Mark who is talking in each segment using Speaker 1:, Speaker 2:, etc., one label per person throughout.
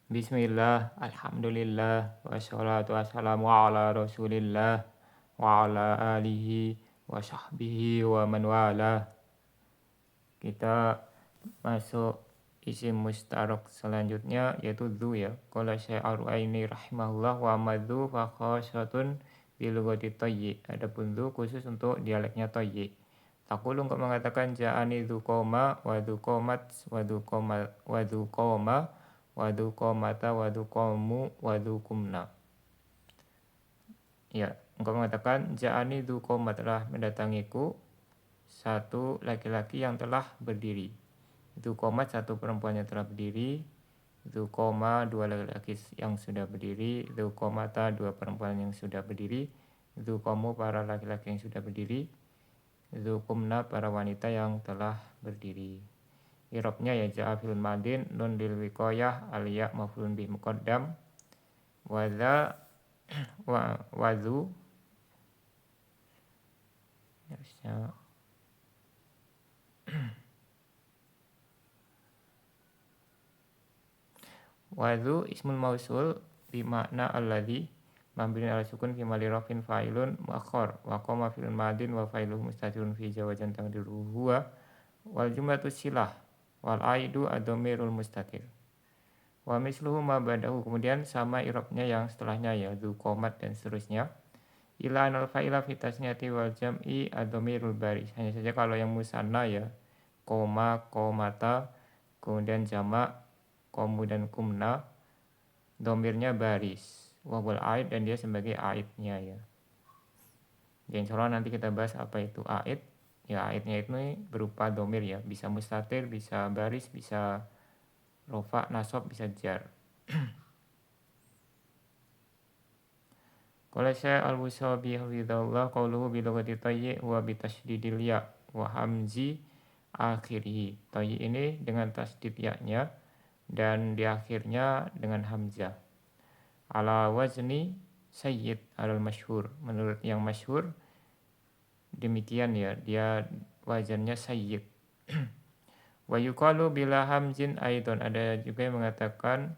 Speaker 1: Bismillah, alhamdulillah, wassalatu wassalamu ala rasulillah, wa ala alihi, wa sahbihi, wa man wala. Kita masuk isim mustarok selanjutnya, yaitu dhu ya. Qala syai'ar aini rahimahullah wa madhu fa khasatun bilugati tayyi. Adapun dhu khusus untuk dialeknya tayyi. Takulu engkau mengatakan ja'ani dhu koma, wa dhu komat, wa dhu koma, wa dhu koma, wadu komata wadu komu wadu kumna. Ya, engkau mengatakan ja'ani du koma telah mendatangiku satu laki-laki yang telah berdiri. Du komat satu perempuan yang telah berdiri. Du koma dua laki-laki yang sudah berdiri. Du komata dua perempuan yang sudah berdiri. Du komu para laki-laki yang sudah berdiri. Du kumna para wanita yang telah berdiri. Irobnya ya ja'a fil madin nun lil wiqayah aliya maf'ulun bih muqaddam wadza wa wadzu harusnya wadzu ismul mausul bi makna alladzi mabniun ala sukun fi mali rafin fa'ilun muakhar wa qama fil madin wa fa'iluhu mustatirun fi jawajan taqdiruhu huwa wal jumlatu silah wal aidu ad-dhamirul mustatir. Wa misluhu ma ba'dahu, kemudian sama irobnya yang setelahnya ya dzu qomat dan seterusnya. Ila anal fa'ila fi tasniyati wal jam'i ad-dhamirul baris. Hanya saja kalau yang musanna ya koma, komata, kemudian jamak komu dan kumna, domirnya baris. Wabul aid dan dia sebagai aidnya ya. Jadi insyaallah nanti kita bahas apa itu aid. Ya aidnya itu berupa domir ya, bisa mustatir, bisa baris, bisa rofa, nasab, bisa jar. Qala Syekh Al-Busabi hafizahullah qauluhu bi lughati tayyi wa bi tasydidil ya wa hamzi akhirih. Tayyi ini dengan tasdid ya-nya dan di akhirnya dengan hamzah. Ala wazni sayyid alal masyhur. Menurut yang masyhur demikian ya, dia wazannya sayyid. Wa yuqalu bila hamzin aidon, ada juga yang mengatakan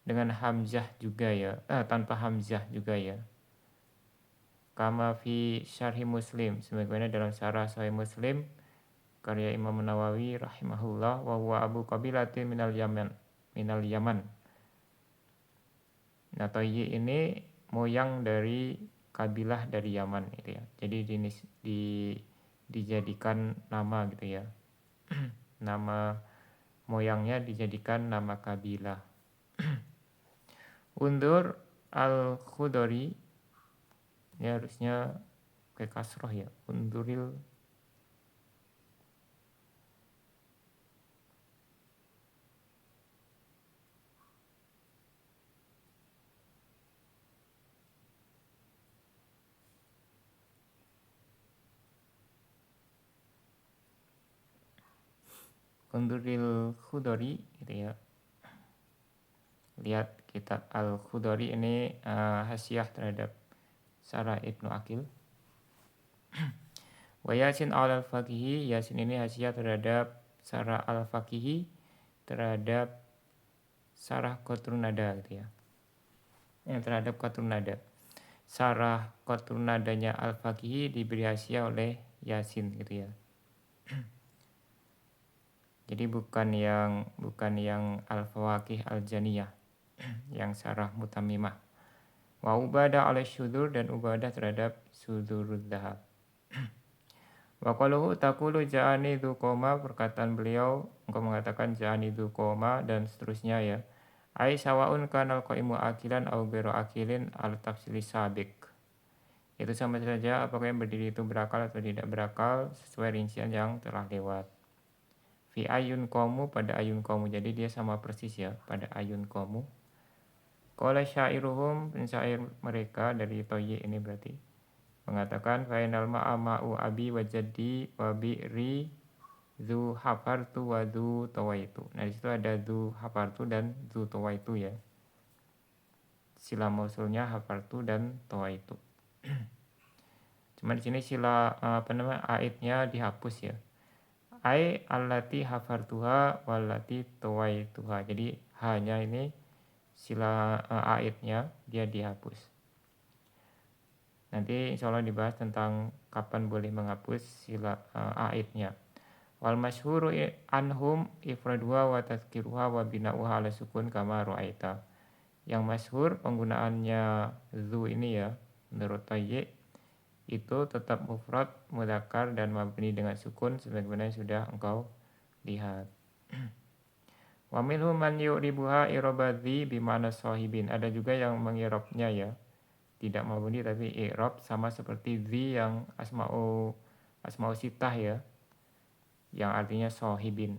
Speaker 1: dengan hamzah juga ya, tanpa hamzah juga ya. Kama fi syarhi Muslim, sebagaimana dalam syarah Sahih Muslim karya Imam Nawawi rahimahullah, wa huwa abu qabilatin minal Yaman. Nah, Tayyi ini moyang dari kabilah dari Yaman gitu ya. Jadi dijadikan nama gitu ya. Nama moyangnya dijadikan nama kabilah. Undur al-Khudari, ya harusnya ke kasroh ya. Unduril Khudari gitu ya. Lihat kitab Al-Khudari ini hasiah terhadap Syarah Ibnu Aqil. Wa Yasin al-Faqihi, Yasin ini hasiah terhadap Syarah al-Faqihi terhadap Syarah Qatrun Nada gitu ya. Yang terhadap Qatrun Nada. Syarah Qatrun Nadanya al-Faqihi diberi hasiah oleh Yasin gitu ya. Jadi bukan yang al-Fawaqih al-Janiyah, yang Syarah Mutamimah. Wa Ubadah ala syudur, dan Ubadah terhadap Sudurud Dhahab. Wa qaluhu taqulu ja'ani dzu qoma, perkataan beliau engkau mengatakan ja'ani dzu qoma dan seterusnya ya. Ai sawaun kanal qaimu akilan au ghairu akilin al tafsili sabiq. Itu sama saja apakah yang berdiri itu berakal atau tidak berakal sesuai rincian yang telah lewat. Fi ayun komu, pada ayun komu, jadi dia sama persis ya pada ayun komu. Qala syairuhum, pensyair mereka dari Tayyi ini berarti mengatakan fainal ma'ama'u abi wa jaddi wa bi'ri dzu hafartu wa dzu tawaitu. Nah, di situ ada dzu hafartu dan dzu tawaitu ya. Sila mausulnya hafartu dan tawaitu. Cuma di sini sila aidnya dihapus ya. Ai allati hafartuha wallati tawaituha. Jadi hanya ini sila aidnya dia dihapus. Nanti insya Allah dibahas tentang kapan boleh menghapus sila aidnya. Wal masyhuru anhum ifraduha wa tadhkiruha wa bina'uha ala sukun kama ru'aita. Yang masyhur penggunaannya zu ini ya, menurut Tayyi itu tetap mufrad, mudzakkar dan mabni dengan sukun sebagaimana yang sudah engkau lihat. Wa minhum man yu'ribuha irabadzi bimana sahibin. Ada juga yang mengirabnya ya, tidak mabni tapi i'rab sama seperti zi yang asma'u sitah ya, yang artinya sahibin.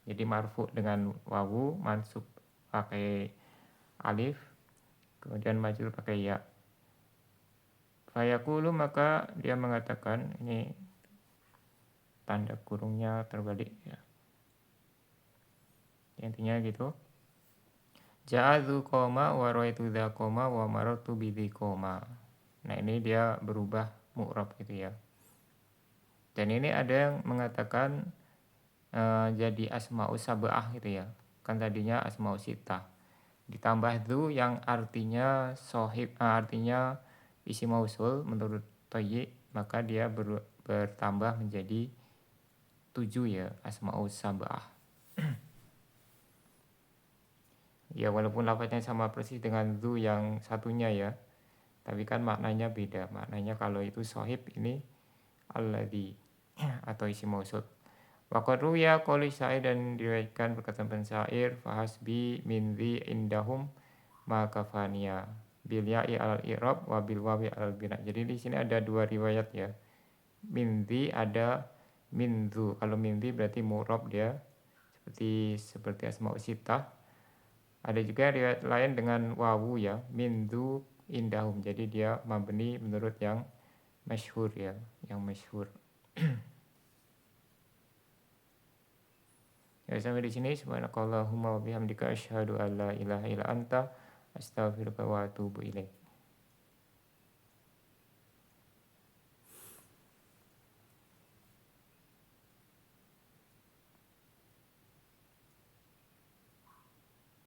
Speaker 1: Jadi marfu dengan wawu, mansub pakai alif, kemudian majrur pakai ya. Fayaqulu maka dia mengatakan, ini tanda kurungnya terbalik ya. Intinya gitu. Ja'adzu qoma wa ra'aitu dza qoma wa marartu bi dzi qoma. Nah, ini dia berubah mu'rab gitu ya. Dan ini ada yang mengatakan jadi asma'u sab'ah gitu ya. Kan tadinya asma'u sitah. Ditambah dzu yang artinya sahib, artinya isim mausul menurut Tayyi, maka dia bertambah menjadi 7 ya, asma'u sab'ah. Ya walaupun lafaznya sama persis dengan dzu yang satunya ya, tapi kan maknanya beda. Maknanya kalau itu sahib ini alladzi atau isim mausul. Wa qad ruya qouli syair dan diriwayatkan perkataan pensair fahasbi min dzi indahum ma kafaniya bil ya'i alal i'rab wa bil wawi alal bina. Jadi di sini ada dua riwayat ya. Min dzi ada min dzu. Kalau min dzi berarti mu'rab dia seperti asmaul sitah. Ada juga riwayat lain dengan wawu ya, min dzu indahum. Jadi dia mabni menurut yang masyhur ya, yang masyhur. Ya sampai di sini subhanakallahumma wa bihamdika asyhadu an la ilaha illa anta astaghfiruka wa atubu ilaik.